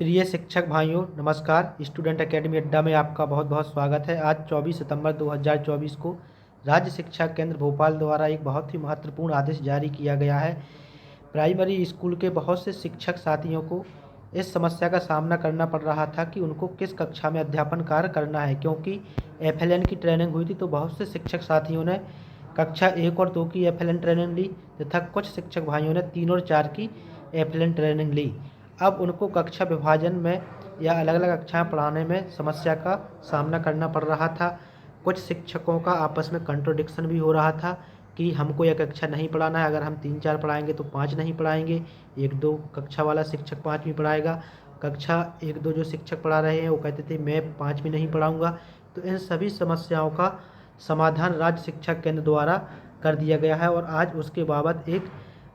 प्रिय शिक्षक भाइयों नमस्कार। स्टूडेंट एकेडमी अड्डा में आपका बहुत बहुत स्वागत है। आज 24 सितंबर 2024 को राज्य शिक्षा केंद्र भोपाल द्वारा एक बहुत ही महत्वपूर्ण आदेश जारी किया गया है। प्राइमरी स्कूल के बहुत से शिक्षक साथियों को इस समस्या का सामना करना पड़ रहा था कि उनको किस कक्षा में अध्यापन कार्य करना है, क्योंकि एफएलएन की ट्रेनिंग हुई थी तो बहुत से शिक्षक साथियों ने कक्षा 1 और 2 की एफएलएन ट्रेनिंग ली तथा कुछ शिक्षक भाइयों ने 3 और 4 की एफएलएन ट्रेनिंग ली। अब उनको कक्षा विभाजन में या अलग अलग कक्षाएं पढ़ाने में समस्या का सामना करना पड़ रहा था। कुछ शिक्षकों का आपस में कंट्रोडिक्शन भी हो रहा था कि हमको यह कक्षा नहीं पढ़ाना है, अगर हम 3-4 पढ़ाएंगे तो 5 नहीं पढ़ाएंगे, 1-2 कक्षा वाला शिक्षक 5वीं पढ़ाएगा, कक्षा 1-2 जो शिक्षक पढ़ा रहे हैं वो कहते थे मैं 5वीं नहीं पढ़ाऊँगा। तो इन सभी समस्याओं का समाधान राज्य शिक्षा केंद्र द्वारा कर दिया गया है और आज उसके बाबत एक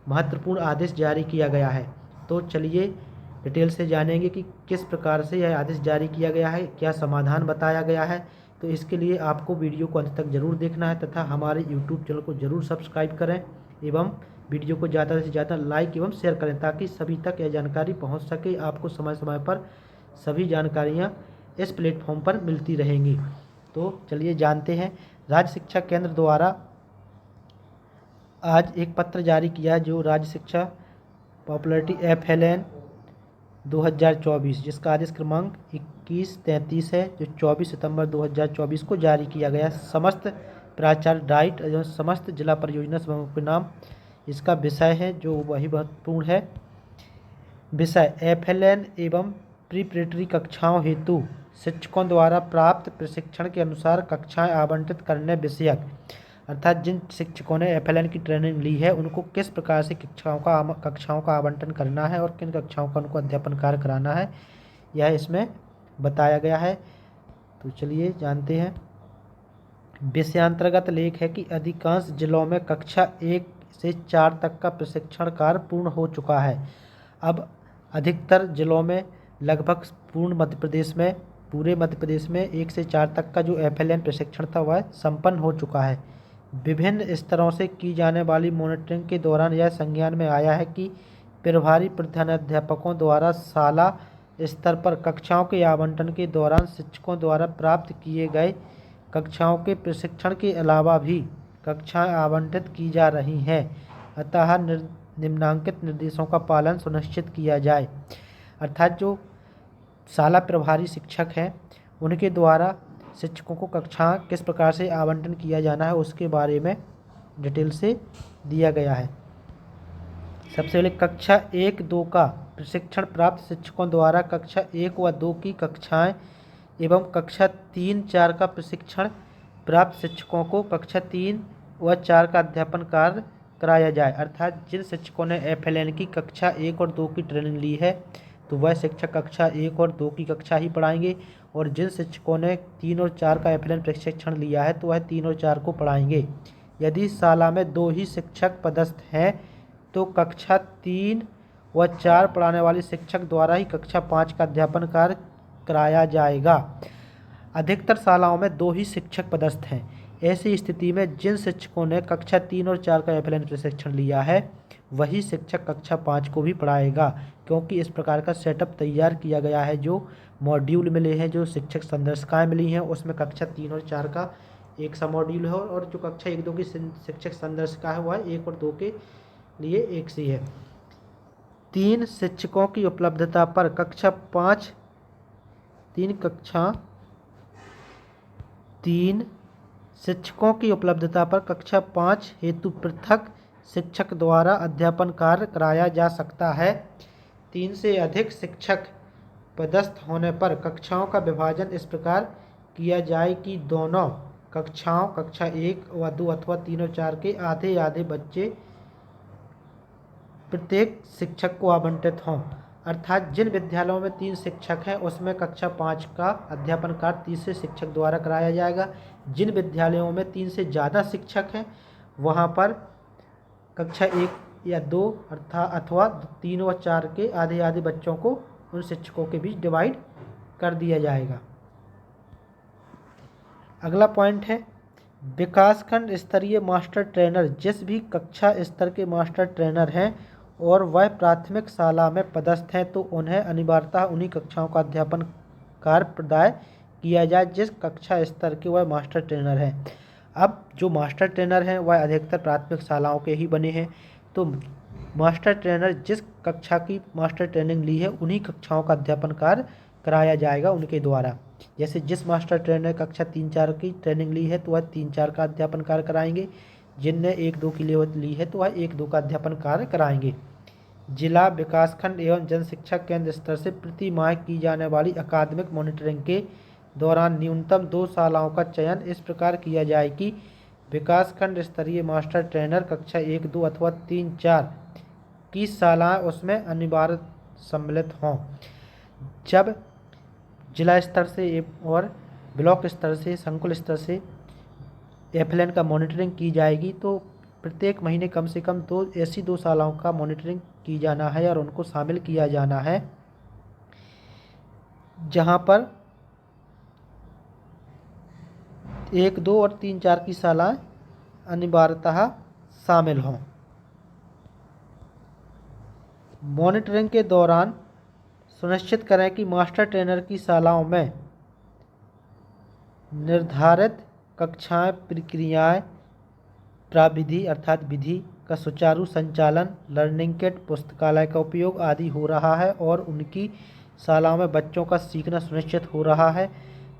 महत्वपूर्ण आदेश जारी किया गया है। तो चलिए डिटेल से जानेंगे कि किस प्रकार से यह आदेश जारी किया गया है, क्या समाधान बताया गया है। तो इसके लिए आपको वीडियो को अंत तक जरूर देखना है तथा हमारे यूट्यूब चैनल को जरूर सब्सक्राइब करें एवं वीडियो को ज़्यादा से ज़्यादा लाइक एवं शेयर करें ताकि सभी तक यह जानकारी पहुंच सके। आपको समय समय पर सभी जानकारियां इस प्लेटफॉर्म पर मिलती रहेंगी। तो चलिए जानते हैं। राज्य शिक्षा केंद्र द्वारा आज एक पत्र जारी किया जो राज्य शिक्षा पॉपुलरिटी एफएलएन 2024 जिसका आदेश क्रमांक 2133 है, जो 24 सितंबर 2024 को जारी किया गया। समस्त प्राचार्य डाइट एवं समस्त जिला परियोजना समूह के नाम इसका विषय है जो वही महत्वपूर्ण है। विषय एफएलएन एवं प्रीपरेटरी कक्षाओं हेतु शिक्षकों द्वारा प्राप्त प्रशिक्षण के अनुसार कक्षाएं आवंटित करने विषयक, अर्थात जिन शिक्षकों ने एफएलएन की ट्रेनिंग ली है उनको किस प्रकार से कक्षाओं का आवंटन करना है और किन कक्षाओं का उनको अध्यापन कार्य कराना है, यह इसमें बताया गया है। तो चलिए जानते हैं। विषयांतर्गत लेख है कि अधिकांश जिलों में कक्षा 1 से 4 तक का प्रशिक्षण कार्य पूर्ण हो चुका है। अब अधिकतर जिलों में लगभग पूरे मध्य प्रदेश में 1 से 4 तक का जो एफएलएन प्रशिक्षण था वह संपन्न हो चुका है। विभिन्न स्तरों से की जाने वाली मॉनिटरिंग के दौरान यह संज्ञान में आया है कि प्रभारी प्रधानाध्यापकों द्वारा शाला स्तर पर कक्षाओं के आवंटन के दौरान शिक्षकों द्वारा प्राप्त किए गए कक्षाओं के प्रशिक्षण के अलावा भी कक्षाएं आवंटित की जा रही हैं, अतः निम्नांकित निर्देशों का पालन सुनिश्चित किया जाए। अर्थात जो शाला प्रभारी शिक्षक हैं उनके द्वारा शिक्षकों को कक्षा किस प्रकार से आवंटन किया जाना है उसके बारे में डिटेल से दिया गया है। सबसे पहले कक्षा 1-2 का प्रशिक्षण प्राप्त शिक्षकों द्वारा कक्षा 1 व 2 की कक्षाएं एवं कक्षा 3-4 का प्रशिक्षण प्राप्त शिक्षकों को कक्षा 3 व 4 का अध्यापन कार्य कराया जाए। अर्थात जिन शिक्षकों ने एफएलएन की कक्षा 1 और 2 की ट्रेनिंग ली है तो वह शिक्षक कक्षा 1 और 2 की कक्षा ही पढ़ाएंगे और जिन शिक्षकों ने 3 और 4 का एफएलएन प्रशिक्षण लिया है तो वह 3 और 4 को पढ़ाएंगे। यदि शाला में 2 ही शिक्षक पदस्थ हैं तो कक्षा 3 व 4 पढ़ाने वाले शिक्षक द्वारा ही कक्षा 5 का अध्यापन कार्य कराया जाएगा। अधिकतर शालाओं में 2 ही शिक्षक पदस्थ हैं। ऐसी स्थिति में जिन शिक्षकों ने कक्षा 3 और 4 का एफएलएन प्रशिक्षण लिया है वही शिक्षक कक्षा 5 को भी पढ़ाएगा, क्योंकि इस प्रकार का सेटअप तैयार किया गया है। जो मॉड्यूल मिले हैं, जो शिक्षक संदर्शिकाएँ मिली हैं उसमें कक्षा 3 और 4 का एक सा मॉड्यूल है और जो कक्षा 1-2 की शिक्षक संदर्शिका है वह 1 और 2 के लिए एक सी है। 3 शिक्षकों की उपलब्धता पर कक्षा 5 3 शिक्षकों की उपलब्धता पर कक्षा 5 हेतु पृथक शिक्षक द्वारा अध्यापन कार्य कराया जा सकता है। 3 से अधिक शिक्षक पदस्थ होने पर कक्षाओं का विभाजन इस प्रकार किया जाए कि दोनों कक्षाओं कक्षा 1 व 2 अथवा 3 और 4 के आधे आधे बच्चे प्रत्येक शिक्षक को आवंटित हों। अर्थात जिन विद्यालयों में 3 शिक्षक हैं उसमें कक्षा 5 का अध्यापन कार्य तीसरे शिक्षक द्वारा कराया जाएगा। जिन विद्यालयों में 3 से ज़्यादा शिक्षक हैं वहाँ पर कक्षा 1 या 2 अथवा 3 व 4 के आधे आधे बच्चों को उन शिक्षकों के बीच डिवाइड कर दिया जाएगा। अगला पॉइंट है विकासखंड स्तरीय मास्टर ट्रेनर। जिस भी कक्षा स्तर के मास्टर ट्रेनर हैं और वह प्राथमिक शाला में पदस्थ हैं तो उन्हें अनिवार्यतः उन्हीं कक्षाओं का अध्यापन कार्य प्रदाय किया जाए जिस कक्षा स्तर के वह मास्टर ट्रेनर हैं। अब जो मास्टर ट्रेनर हैं वह अधिकतर प्राथमिक शालाओं के ही बने हैं, तो मास्टर ट्रेनर जिस कक्षा की मास्टर ट्रेनिंग ली है उन्हीं कक्षाओं का अध्यापन कार्य कराया जाएगा उनके द्वारा। जैसे जिस मास्टर ट्रेनर कक्षा 3-4 की ट्रेनिंग ली है तो वह 3-4 का अध्यापन कार्य कराएंगे, जिनने 1-2 की लेवल ली है तो वह 1-2 का अध्यापन कार्य कराएंगे। जिला, विकासखंड एवं जनशिक्षा केंद्र स्तर से प्रति माह की जाने वाली अकादमिक मॉनिटरिंग के दौरान न्यूनतम 2 शालाओं का चयन इस प्रकार किया जाए कि विकासखंड स्तरीय मास्टर ट्रेनर कक्षा 1-2 अथवा 3-4 की शालाएँ उसमें अनिवार्य सम्मिलित हों। जब जिला स्तर से और ब्लॉक स्तर से, संकुल स्तर से FLN का मॉनिटरिंग की जाएगी तो प्रत्येक महीने कम से कम ऐसी 2 शालाओं का मॉनिटरिंग की जाना है और उनको शामिल किया जाना है जहां पर 1-2 और 3-4 की शालाएं अनिवार्यतः शामिल हों। मॉनिटरिंग के दौरान सुनिश्चित करें कि मास्टर ट्रेनर की शालाओं में निर्धारित कक्षाएं, प्रक्रियाएं, प्राविधि अर्थात विधि का सुचारू संचालन, लर्निंग किट, पुस्तकालय का उपयोग आदि हो रहा है और उनकी शालाओं में बच्चों का सीखना सुनिश्चित हो रहा है।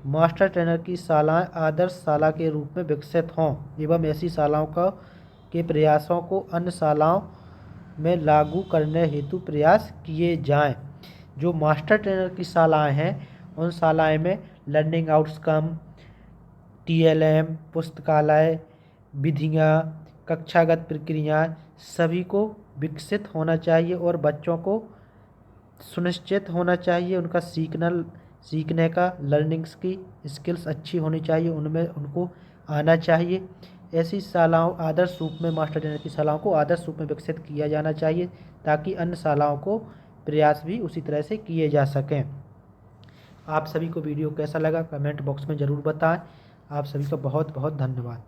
मास्टर ट्रेनर की शालाएं आदर्श शाला के रूप में विकसित हों एवं ऐसी शालाओं के प्रयासों को अन्य शालाओं में लागू करने हेतु प्रयास किए जाएं। जो मास्टर ट्रेनर की शालाएं हैं उन शालाएं में लर्निंग आउटकम, TLM, पुस्तकालय, विधियाँ, कक्षागत प्रक्रियाएं सभी को विकसित होना चाहिए और बच्चों को सुनिश्चित होना चाहिए उनका सीखने का लर्निंग्स की स्किल्स अच्छी होनी चाहिए, उनमें उनको आना चाहिए। ऐसी शालाओं आदर्श रूप में मास्टर ट्रेनर की शालाओं को आदर्श रूप में विकसित किया जाना चाहिए ताकि अन्य शालाओं को प्रयास भी उसी तरह से किए जा सकें। आप सभी को वीडियो कैसा लगा कमेंट बॉक्स में ज़रूर बताएं। आप सभी का बहुत बहुत धन्यवाद।